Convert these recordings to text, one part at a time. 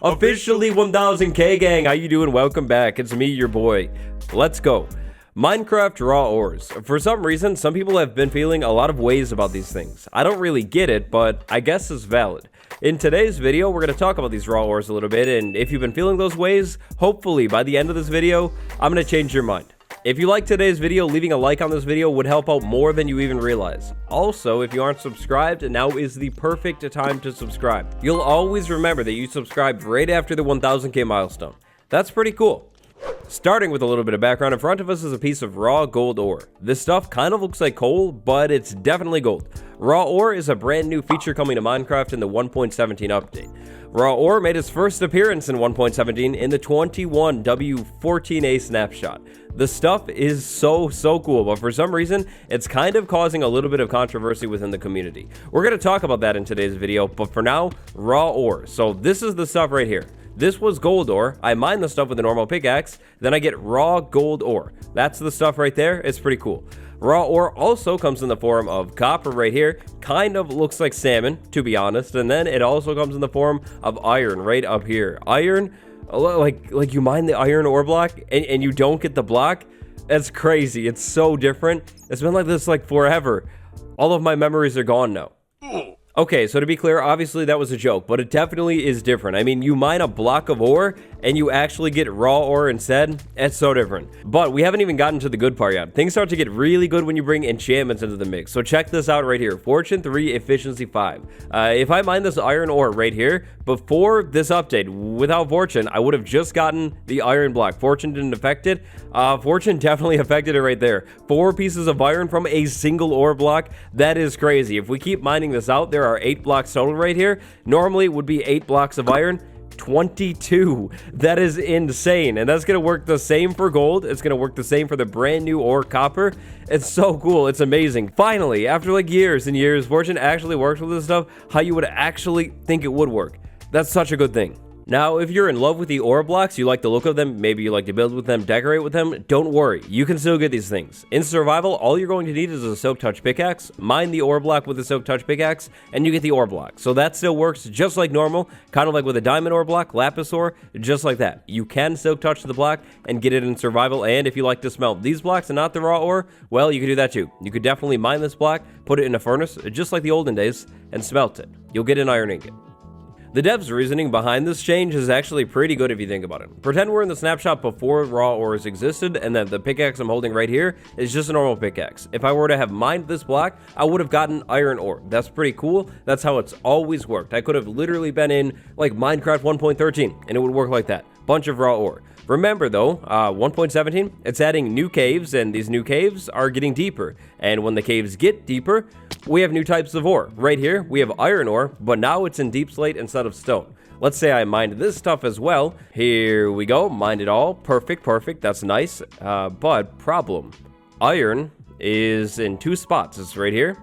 Officially 1000k gang, how you doing? Welcome back. It's me, your boy. Let's go. Minecraft raw ores. For some reason, some people have been feeling a lot of ways about these things. I don't really get it, but I guess it's valid. In today's video, we're going to talk about these raw ores a little bit, and if you've been feeling those ways, hopefully by the end of this video, I'm going to change your mind. If you like today's video, leaving a like on this video would help out more than you even realize. Also, if you aren't subscribed, now is the perfect time to subscribe. You'll always remember that you subscribed right after the 1000k milestone. That's pretty cool. Starting with a little bit of background, in front of us is a piece of raw gold ore. This stuff kind of looks like coal, but it's definitely gold. Raw ore is a brand new feature coming to Minecraft in the 1.17 update. Raw ore made its first appearance in 1.17 in the 21W14A snapshot. The stuff is so cool, but for some reason, it's kind of causing a little bit of controversy within the community. We're going to talk about that in today's video, but for now, raw ore. So this is the stuff right here. This was gold ore. I mine the stuff with a normal pickaxe, then I get raw gold ore. That's the stuff right there. It's pretty cool. Raw ore also comes in the form of copper right here. Kind of looks like salmon, to be honest. And then it also comes in the form of iron right up here. Iron, like you mine the iron ore block and you don't get the block. That's crazy. It's so different. It's been like this like forever. All of my memories are gone now. Okay, so to be clear, obviously that was a joke, but it definitely is different. I mean, you mine a block of ore and you actually get raw ore instead. It's so different. But we haven't even gotten to the good part yet. Things start to get really good when you bring enchantments into the mix. So check this out right here. Fortune 3, Efficiency 5. If I mine this iron ore right here, before this update, without Fortune, I would have just gotten the iron block. Fortune didn't affect it. Fortune definitely affected it right there. 4 pieces of iron from a single ore block. That is crazy. If we keep mining this out, there are 8 blocks total right here. Normally it would be 8 blocks of iron. 22. That is insane, and that's gonna work the same for gold. It's gonna work the same for the brand new ore copper. It's so cool. It's amazing. Finally, after like years and years, Fortune actually works with this stuff how you would actually think it would work. That's such a good thing. Now, if you're in love with the ore blocks, you like the look of them, maybe you like to build with them, decorate with them, don't worry, you can still get these things. In survival, all you're going to need is a silk touch pickaxe, mine the ore block with a silk touch pickaxe, and you get the ore block. So that still works just like normal, kind of like with a diamond ore block, lapis ore, just like that. You can silk touch the block and get it in survival, and if you like to smelt these blocks and not the raw ore, well, you can do that too. You could definitely mine this block, put it in a furnace, just like the olden days, and smelt it. You'll get an iron ingot. The dev's reasoning behind this change is actually pretty good if you think about it. Pretend we're in the snapshot before raw ores existed, and that the pickaxe I'm holding right here is just a normal pickaxe. If I were to have mined this block, I would have gotten iron ore. That's pretty cool. That's how it's always worked. I could have literally been in like Minecraft 1.13 and it would work like that. Bunch of raw ore. Remember though, 1.17, it's adding new caves, and these new caves are getting deeper. And when the caves get deeper, we have new types of ore. Right here, we have iron ore, but now it's in deep slate instead of stone. Let's say I mined this stuff as well. Here we go, mined it all. Perfect, that's nice. But problem, iron is in 2 spots. It's right here,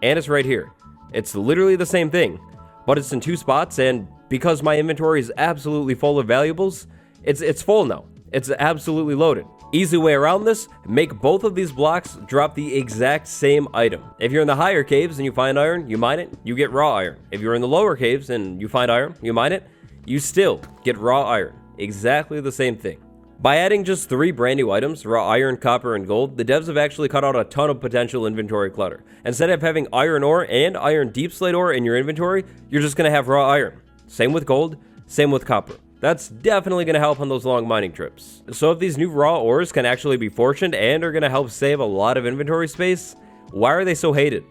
and it's right here. It's literally the same thing, but it's in 2 spots, and because my inventory is absolutely full of valuables, it's full now. It's absolutely loaded. Easy way around this, make both of these blocks drop the exact same item. If you're in the higher caves and you find iron, you mine it, you get raw iron. If you're in the lower caves and you find iron, you mine it, you still get raw iron. Exactly the same thing. By adding just 3 brand new items, raw iron, copper, and gold, the devs have actually cut out a ton of potential inventory clutter. Instead of having iron ore and iron deep slate ore in your inventory, you're just gonna have raw iron. Same with gold, same with copper. That's definitely going to help on those long mining trips. So if these new raw ores can actually be fortuned and are going to help save a lot of inventory space, why are they so hated?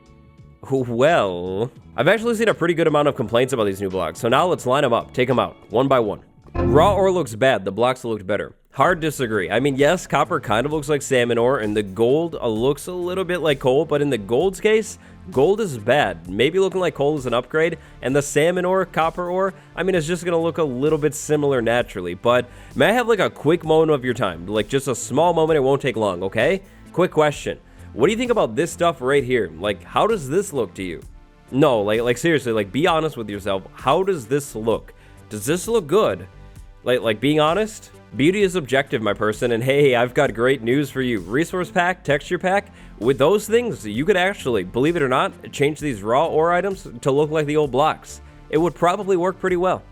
Well, I've actually seen a pretty good amount of complaints about these new blocks, so now let's line them up, take them out, one by one. Raw ore looks bad, the blocks looked better. Hard disagree. I mean, yes, copper kind of looks like salmon ore, and the gold looks a little bit like coal, but in the gold's case, gold is bad. Maybe looking like coal is an upgrade, and the salmon ore, copper ore, I mean, it's just gonna look a little bit similar naturally. But may I have like a quick moment of your time? Like just a small moment, it won't take long, okay? Quick question. What do you think about this stuff right here? Like, how does this look to you? No, like seriously, like be honest with yourself. How does this look? Does this look good? Like being honest? Beauty is objective, my person, and hey, I've got great news for you. Resource pack, texture pack, with those things, you could actually, believe it or not, change these raw ore items to look like the old blocks. It would probably work pretty well.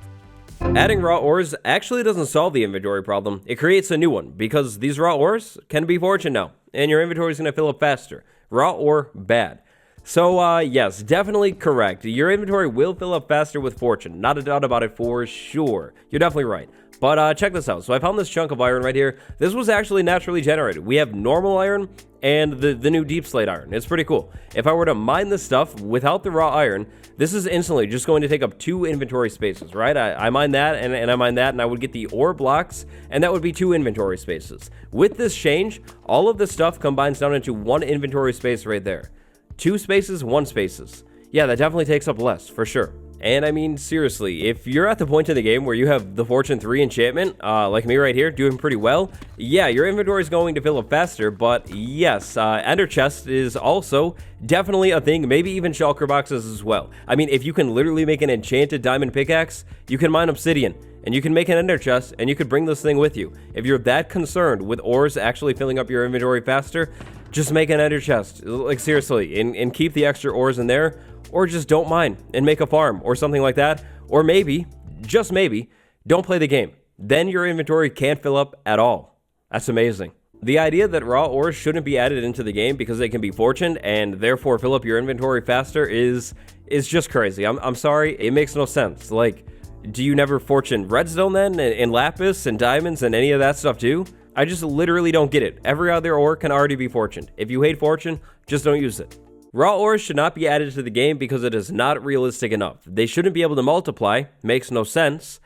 Adding raw ores actually doesn't solve the inventory problem, it creates a new one, because these raw ores can be fortune now, and your inventory is going to fill up faster. Raw ore, bad. So, yes, definitely correct. Your inventory will fill up faster with fortune, not a doubt about it for sure. You're definitely right. But check this out. So I found this chunk of iron right here. This was actually naturally generated. We have normal iron and the new deep slate iron. It's pretty cool. If I were to mine this stuff without the raw iron, this is instantly just going to take up 2 inventory spaces, right? I mine that and I mine that, and I would get the ore blocks, and that would be 2 inventory spaces. With this change, all of this stuff combines down into 1 inventory space right there. 2 spaces, 1 spaces. Yeah, that definitely takes up less, for sure. And I mean, seriously, if you're at the point in the game where you have the Fortune 3 enchantment, like me right here, doing pretty well, yeah, your inventory is going to fill up faster, but yes, Ender Chest is also definitely a thing, maybe even shulker boxes as well. I mean, if you can literally make an enchanted diamond pickaxe, you can mine obsidian, and you can make an Ender Chest, and you could bring this thing with you. If you're that concerned with ores actually filling up your inventory faster, just make an Ender Chest, like seriously, and keep the extra ores in there. Or just don't mine and make a farm or something like that. Or maybe, just maybe, don't play the game. Then your inventory can't fill up at all. That's amazing. The idea that raw ores shouldn't be added into the game because they can be fortuned and therefore fill up your inventory faster is just crazy. I'm sorry, it makes no sense. Like, do you never fortune redstone then, and lapis and diamonds and any of that stuff too? I just literally don't get it. Every other ore can already be fortuned. If you hate fortune, just don't use it. Raw ores should not be added to the game because it is not realistic enough. They shouldn't be able to multiply, makes no sense,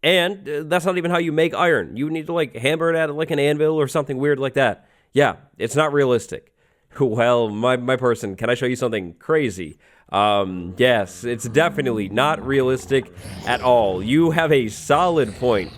and that's not even how you make iron. You need to like hammer it at like an anvil or something weird like that. Yeah, it's not realistic. Well, my person, can I show you something crazy? Yes, it's definitely not realistic at all. You have a solid point.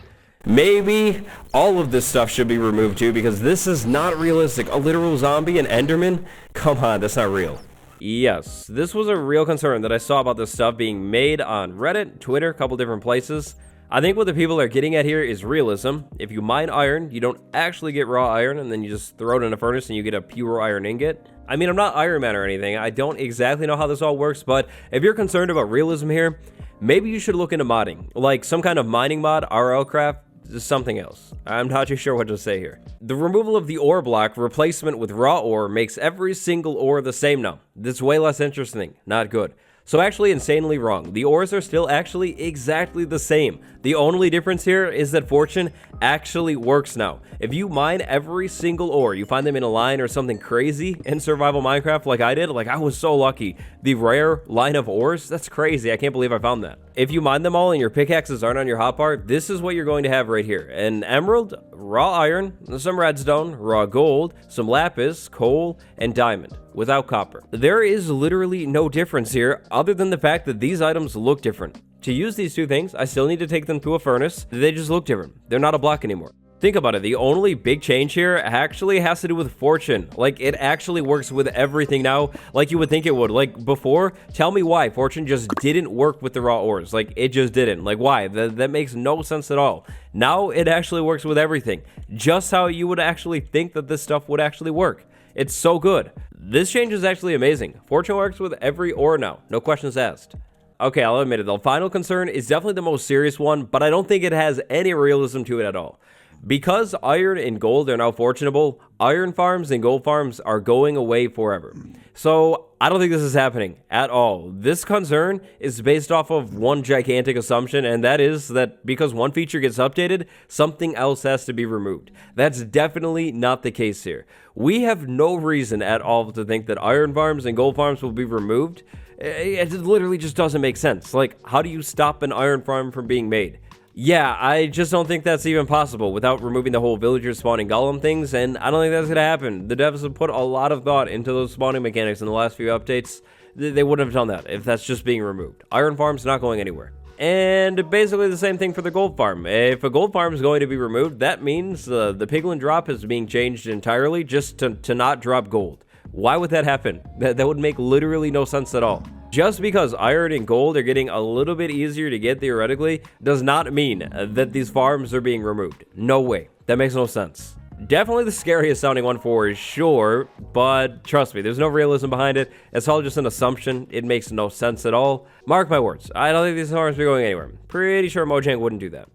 Maybe all of this stuff should be removed too, because this is not realistic. A literal zombie and Enderman? Come on, that's not real. Yes, this was a real concern that I saw about this stuff being made on Reddit, Twitter, a couple different places. I think what the people are getting at here is realism. If you mine iron, you don't actually get raw iron, and then you just throw it in a furnace and you get a pure iron ingot. I mean, I'm not Iron Man or anything. I don't exactly know how this all works, but if you're concerned about realism here, maybe you should look into modding, like some kind of mining mod, RLcraft, something else. I'm not too sure what to say here. The removal of the ore block replacement with raw ore makes every single ore the same now. That's way less interesting. Not good. So actually insanely wrong. The ores are still actually exactly the same. The only difference here is that fortune actually works now. If you mine every single ore, you find them in a line or something crazy in survival Minecraft like I did, like I was so lucky. The rare line of ores, that's crazy. I can't believe I found that. If you mine them all and your pickaxes aren't on your hotbar, this is what you're going to have right here. An emerald, raw iron, some redstone, raw gold, some lapis, coal, and diamond, without copper. There is literally no difference here other than the fact that these items look different. To use these two things, I still need to take them through a furnace. They just look different. They're not a block anymore. Think about it. The only big change here actually has to do with fortune. Like, it actually works with everything now like you would think it would. Like, before, tell me why fortune just didn't work with the raw ores. Like, it just didn't. Like, why? That makes no sense at all. Now, it actually works with everything. Just how you would actually think that this stuff would actually work. It's so good. This change is actually amazing. Fortune works with every ore now. No questions asked. Okay, I'll admit it. The final concern is definitely the most serious one, but I don't think it has any realism to it at all. Because iron and gold are now fortunable, iron farms and gold farms are going away forever. So I don't think this is happening at all. This concern is based off of one gigantic assumption, and that is that because one feature gets updated, something else has to be removed. That's definitely not the case here. We have no reason at all to think that iron farms and gold farms will be removed. It literally just doesn't make sense. Like, how do you stop an iron farm from being made? Yeah, I just don't think that's even possible without removing the whole villagers spawning golem things, and I don't think that's gonna happen. The devs have put a lot of thought into those spawning mechanics in the last few updates. They wouldn't have done that if that's just being removed. Iron farm's not going anywhere. And basically the same thing for the gold farm. If a gold farm is going to be removed, that means the piglin drop is being changed entirely just to not drop gold. Why would that happen? That would make literally no sense at all. Just because iron and gold are getting a little bit easier to get theoretically does not mean that these farms are being removed. No way. That makes no sense. Definitely the scariest sounding one for sure, but trust me, there's no realism behind it. It's all just an assumption. It makes no sense at all. Mark my words, I don't think these arms are going anywhere. Pretty sure Mojang wouldn't do that.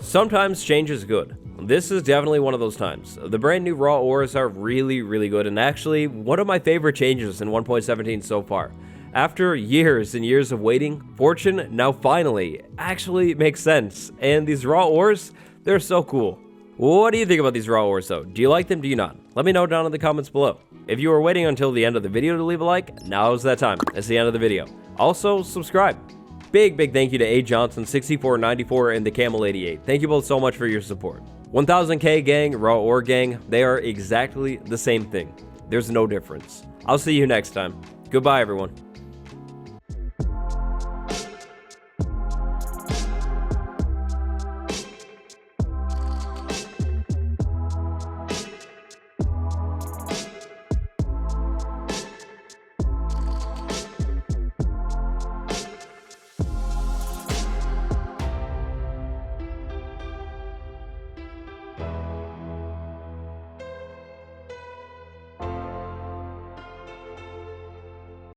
Sometimes change is good. This is definitely one of those times. The brand new raw ores are really, really good, and actually one of my favorite changes in 1.17 so far. After years and years of waiting, Fortune now finally actually makes sense, and these raw ores, they're so cool. What do you think about these raw ores though? Do you like them? Do you not? Let me know down in the comments below. If you were waiting until the end of the video to leave a like, now's that time. It's the end of the video. Also, subscribe. Big thank you to A Johnson 6494 and the Camel 88. Thank you both so much for your support. 1000K gang, raw ore gang, they are exactly the same thing. There's no difference. I'll see you next time. Goodbye everyone.